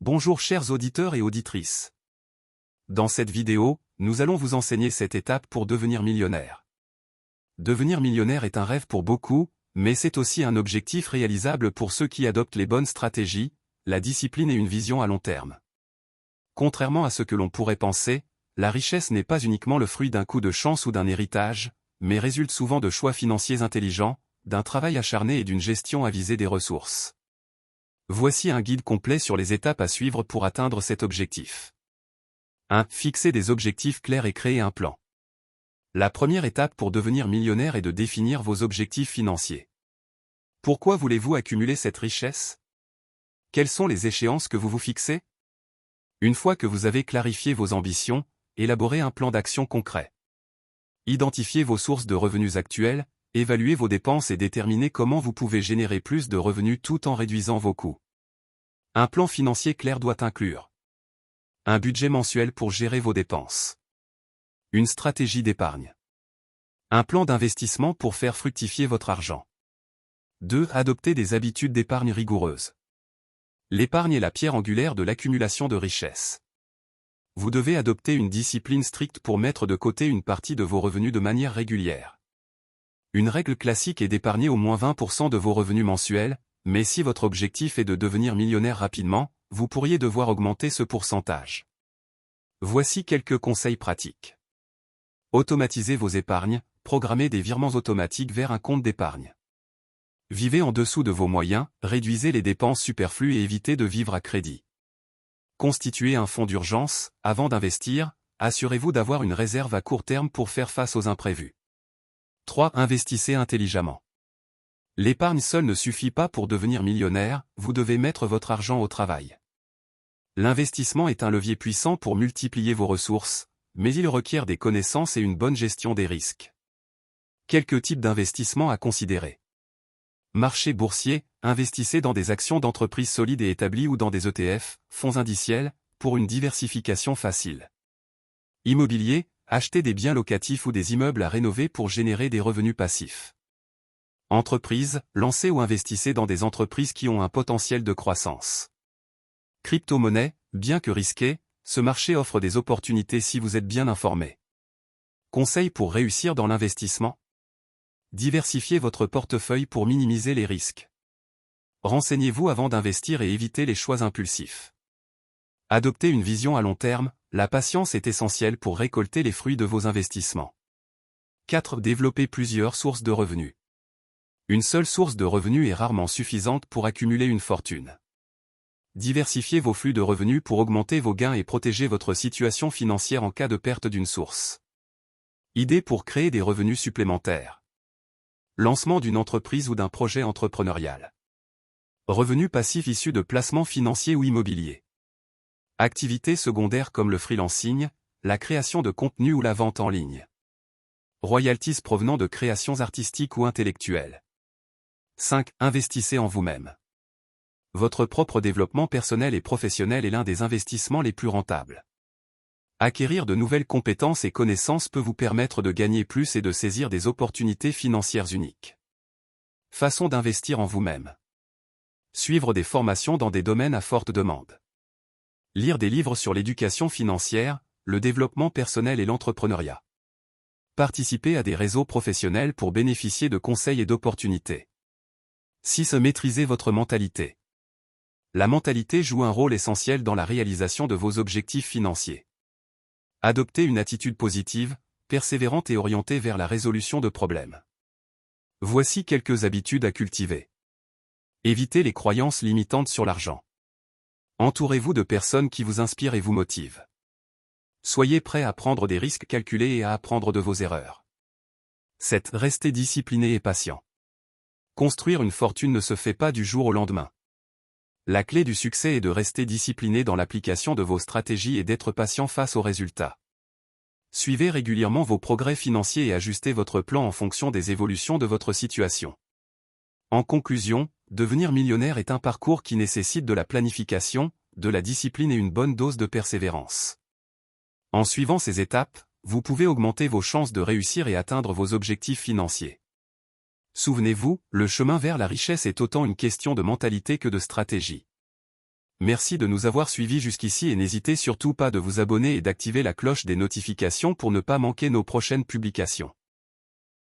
Bonjour chers auditeurs et auditrices. Dans cette vidéo, nous allons vous enseigner 7 étapes pour devenir millionnaire. Devenir millionnaire est un rêve pour beaucoup, mais c'est aussi un objectif réalisable pour ceux qui adoptent les bonnes stratégies, la discipline et une vision à long terme. Contrairement à ce que l'on pourrait penser, la richesse n'est pas uniquement le fruit d'un coup de chance ou d'un héritage, mais résulte souvent de choix financiers intelligents, d'un travail acharné et d'une gestion avisée des ressources. Voici un guide complet sur les étapes à suivre pour atteindre cet objectif. 1. Fixer des objectifs clairs et créer un plan. La première étape pour devenir millionnaire est de définir vos objectifs financiers. Pourquoi voulez-vous accumuler cette richesse? Quelles sont les échéances que vous vous fixez? Une fois que vous avez clarifié vos ambitions, élaborez un plan d'action concret. Identifiez vos sources de revenus actuelles, évaluez vos dépenses et déterminez comment vous pouvez générer plus de revenus tout en réduisant vos coûts. Un plan financier clair doit inclure un budget mensuel pour gérer vos dépenses, une stratégie d'épargne, un plan d'investissement pour faire fructifier votre argent. 2. Adopter des habitudes d'épargne rigoureuses. L'épargne est la pierre angulaire de l'accumulation de richesses. Vous devez adopter une discipline stricte pour mettre de côté une partie de vos revenus de manière régulière. Une règle classique est d'épargner au moins 20% de vos revenus mensuels, mais si votre objectif est de devenir millionnaire rapidement, vous pourriez devoir augmenter ce pourcentage. Voici quelques conseils pratiques. Automatisez vos épargnes, programmez des virements automatiques vers un compte d'épargne. Vivez en dessous de vos moyens, réduisez les dépenses superflues et évitez de vivre à crédit. Constituez un fonds d'urgence, avant d'investir, assurez-vous d'avoir une réserve à court terme pour faire face aux imprévus. 3. Investissez intelligemment. L'épargne seule ne suffit pas pour devenir millionnaire, vous devez mettre votre argent au travail. L'investissement est un levier puissant pour multiplier vos ressources, mais il requiert des connaissances et une bonne gestion des risques. Quelques types d'investissements à considérer. Marché boursier, investissez dans des actions d'entreprises solides et établies ou dans des ETF, fonds indiciels, pour une diversification facile. Immobilier, achetez des biens locatifs ou des immeubles à rénover pour générer des revenus passifs. Entreprise, lancez ou investissez dans des entreprises qui ont un potentiel de croissance. Crypto-monnaie, bien que risqué, ce marché offre des opportunités si vous êtes bien informé. Conseils pour réussir dans l'investissement. Diversifiez votre portefeuille pour minimiser les risques. Renseignez-vous avant d'investir et évitez les choix impulsifs. Adoptez une vision à long terme, la patience est essentielle pour récolter les fruits de vos investissements. 4. Développer plusieurs sources de revenus. Une seule source de revenus est rarement suffisante pour accumuler une fortune. Diversifiez vos flux de revenus pour augmenter vos gains et protéger votre situation financière en cas de perte d'une source. Idées pour créer des revenus supplémentaires. Lancement d'une entreprise ou d'un projet entrepreneurial. Revenus passifs issus de placements financiers ou immobiliers. Activités secondaires comme le freelancing, la création de contenu ou la vente en ligne. Royalties provenant de créations artistiques ou intellectuelles. 5. Investissez en vous-même. Votre propre développement personnel et professionnel est l'un des investissements les plus rentables. Acquérir de nouvelles compétences et connaissances peut vous permettre de gagner plus et de saisir des opportunités financières uniques. Façon d'investir en vous-même. Suivre des formations dans des domaines à forte demande. Lire des livres sur l'éducation financière, le développement personnel et l'entrepreneuriat. Participer à des réseaux professionnels pour bénéficier de conseils et d'opportunités. 6. Maîtriser votre mentalité. La mentalité joue un rôle essentiel dans la réalisation de vos objectifs financiers. Adoptez une attitude positive, persévérante et orientée vers la résolution de problèmes. Voici quelques habitudes à cultiver. Évitez les croyances limitantes sur l'argent. Entourez-vous de personnes qui vous inspirent et vous motivent. Soyez prêt à prendre des risques calculés et à apprendre de vos erreurs. 7. Restez discipliné et patient. Construire une fortune ne se fait pas du jour au lendemain. La clé du succès est de rester discipliné dans l'application de vos stratégies et d'être patient face aux résultats. Suivez régulièrement vos progrès financiers et ajustez votre plan en fonction des évolutions de votre situation. En conclusion, devenir millionnaire est un parcours qui nécessite de la planification, de la discipline et une bonne dose de persévérance. En suivant ces étapes, vous pouvez augmenter vos chances de réussir et atteindre vos objectifs financiers. Souvenez-vous, le chemin vers la richesse est autant une question de mentalité que de stratégie. Merci de nous avoir suivis jusqu'ici et n'hésitez surtout pas de vous abonner et d'activer la cloche des notifications pour ne pas manquer nos prochaines publications.